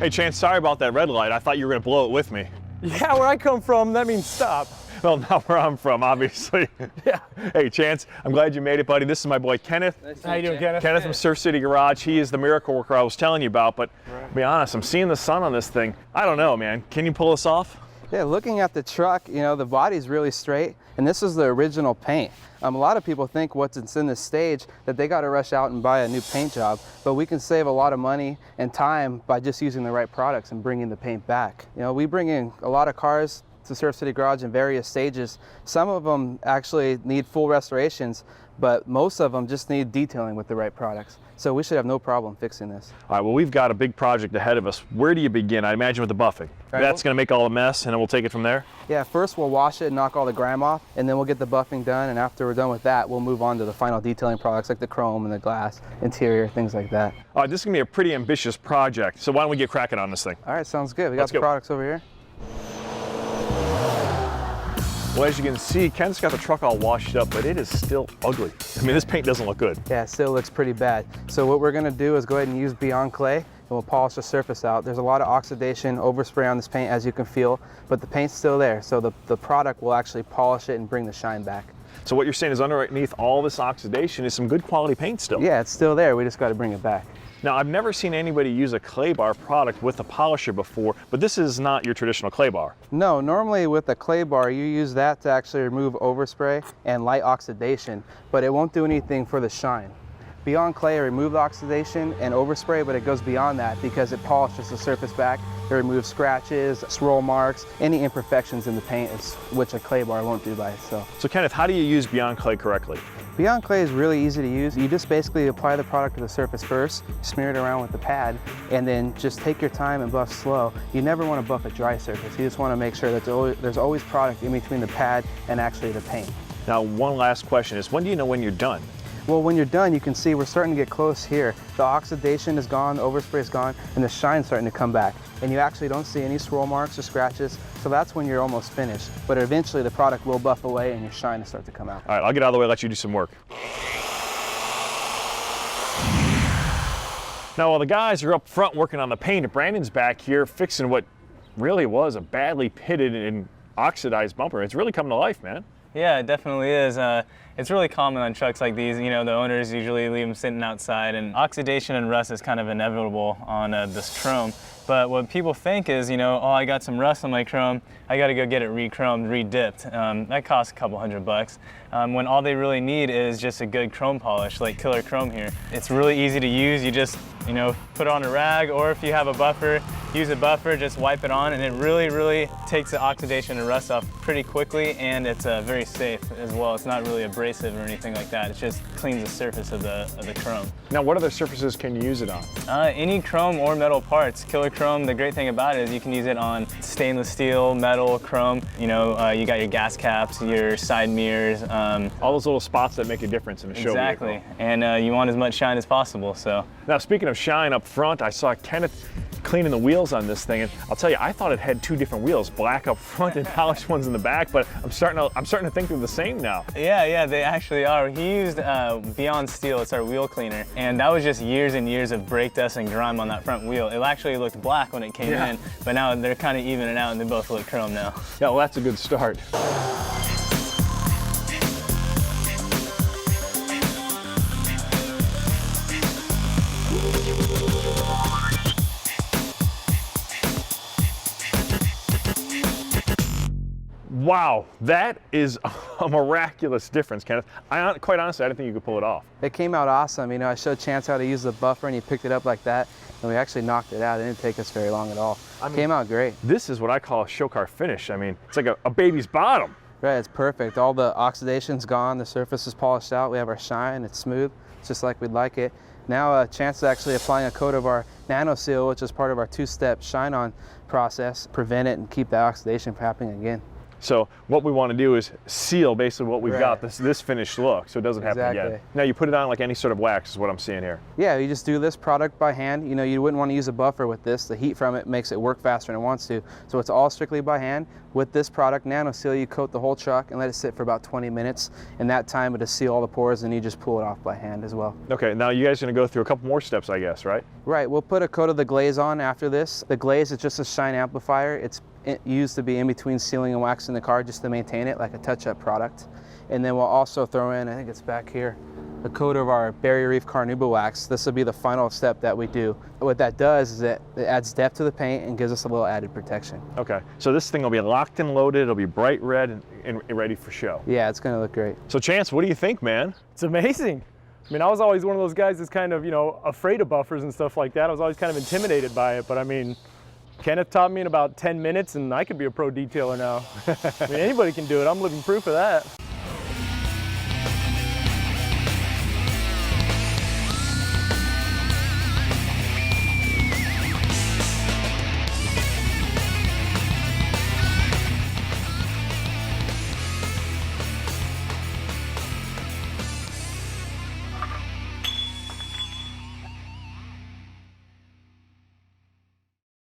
Hey, Chance, sorry about that red light. I thought you were going to blow it with me. Yeah, where I come from, that means stop. Well, not where I'm from, obviously. Yeah. Hey, Chance, I'm glad you made it, buddy. This is my boy, Kenneth. Nice How you doing, Kenneth? Kenneth from Surf City Garage. He is the miracle worker I was telling you about, but to be honest, I'm seeing the sun on this thing. I don't know, man. Can you pull this off? Yeah, looking at the truck, you know, the body's really straight, and this is the original paint. A lot of people think what's in this stage that they got to rush out and buy a new paint job, but we can save a lot of money and time by just using the right products and bringing the paint back. You know, we bring in a lot of cars to Surf City Garage in various stages. Some of them actually need full restorations, but most of them just need detailing with the right products. So we should have no problem fixing this. All right, well, we've got a big project ahead of us. Where do you begin? I imagine with the buffing. Right, That's going to make all the mess, and then we'll take it from there? Yeah, first we'll wash it and knock all the grime off, and then we'll get the buffing done, and after we're done with that, we'll move on to the final detailing products like the chrome and the glass, interior, things like that. All right, this is going to be a pretty ambitious project, so why don't we get cracking on this thing? All right, sounds good. We got the products over here. Well, as you can see, Ken's got the truck all washed up, but it is still ugly. I mean, this paint doesn't look good. Yeah, it still looks pretty bad. So what we're gonna do is go ahead and use Beyond Clay, and we'll polish the surface out. There's a lot of oxidation, overspray on this paint, as you can feel, but the paint's still there. So the product will actually polish it and bring the shine back. So what you're saying is underneath all this oxidation is some good quality paint still? Yeah, it's still there. We just gotta bring it back. Now, I've never seen anybody use a clay bar product with a polisher before, but this is not your traditional clay bar. No, normally with a clay bar, you use that to actually remove overspray and light oxidation, but it won't do anything for the shine. Beyond Clay, remove the oxidation and overspray, but it goes beyond that because it polishes the surface back. It removes scratches, swirl marks, any imperfections in the paint, which a clay bar won't do by itself. So Kenneth, how do you use Beyond Clay correctly? Beyond Clay is really easy to use. You just basically apply the product to the surface first, smear it around with the pad, and then just take your time and buff slow. You never want to buff a dry surface. You just want to make sure that there's always product in between the pad and actually the paint. Now, one last question is, when do you know when you're done? Well, when you're done, you can see we're starting to get close here. The oxidation is gone, the overspray is gone, and the shine's starting to come back. And you actually don't see any swirl marks or scratches, so that's when you're almost finished. But eventually the product will buff away and your shine will start to come out. All right, I'll get out of the way and let you do some work. Now, while the guys are up front working on the paint, Brandon's back here fixing what really was a badly pitted and oxidized bumper. It's really coming to life, man. Yeah, it definitely is. It's really common on trucks like these. You know, the owners usually leave them sitting outside, and oxidation and rust is kind of inevitable on this chrome. But what people think is, you know, oh, I got some rust on my chrome, I got to go get it re-chromed, re-dipped. That costs a couple $100. When all they really need is just a good chrome polish, like Killer Chrome here. It's really easy to use. You just, you know, put on a rag, or if you have a buffer, use a buffer, just wipe it on, and it really takes the oxidation and rust off pretty quickly, and it's very safe as well. It's not really abrasive or anything like that. It just cleans the surface of the chrome. Now, what other surfaces can you use it on? Any chrome or metal parts. Killer Chrome, the great thing about it is you can use it on stainless steel, metal, chrome. You know, you got your gas caps, your side mirrors. All those little spots that make a difference in a show Exactly, vehicle. and you want as much shine as possible, so. Now, speaking of shine up front, I saw Kenneth cleaning the wheels on this thing, and I'll tell you, I thought it had two different wheels, black up front and polished ones in the back, but I'm starting to think they're the same now. Yeah, they actually are. He used Beyond Steele, it's our wheel cleaner, and that was just years and years of brake dust and grime on that front wheel. It actually looked black when it came in, but now they're kind of evening out and they both look chrome now. Yeah, well, that's a good start. Wow, that is a miraculous difference, Kenneth. Quite honestly, I didn't think you could pull it off. It came out awesome. You know, I showed Chance how to use the buffer, and he picked it up like that, and we actually knocked it out. It didn't take us very long at all. It came out great. This is what I call a show car finish. I mean, it's like a baby's bottom. Right, it's perfect. All the oxidation's gone, the surface is polished out, we have our shine, it's smooth, just like we'd like it. Now Chance is actually applying a coat of our Nano Seal, which is part of our two-step shine-on process, prevent it and keep that oxidation from happening again. So what we want to do is seal basically what we've got, Right. this finished look, so it doesn't happen again. Exactly. Now you put it on like any sort of wax is what I'm seeing here. Yeah, you just do this product by hand. You know, you wouldn't want to use a buffer with this. The heat from it makes it work faster than it wants to. So it's all strictly by hand. With this product, Nano Seal, you coat the whole truck and let it sit for about 20 minutes. In that time, it'll seal all the pores, and you just pull it off by hand as well. Okay, now you guys are going to go through a couple more steps, I guess, right? Right, we'll put a coat of the glaze on after this. The glaze is just a shine amplifier. It's used to be in between sealing and waxing the car just to maintain it, like a touch-up product. And then we'll also throw in, I think it's back here, a coat of our Barrier Reef Carnauba wax. This will be the final step that we do. What that does is it adds depth to the paint and gives us a little added protection. Okay, so this thing will be locked and loaded, it'll be bright red and ready for show. Yeah, it's gonna look great. So Chance, what do you think, man? It's amazing. I mean, I was always one of those guys that's kind of, you know, afraid of buffers and stuff like that. I was always kind of intimidated by it, but I mean, Kenneth taught me in about 10 minutes and I could be a pro detailer now. I mean, anybody can do it. I'm living proof of that.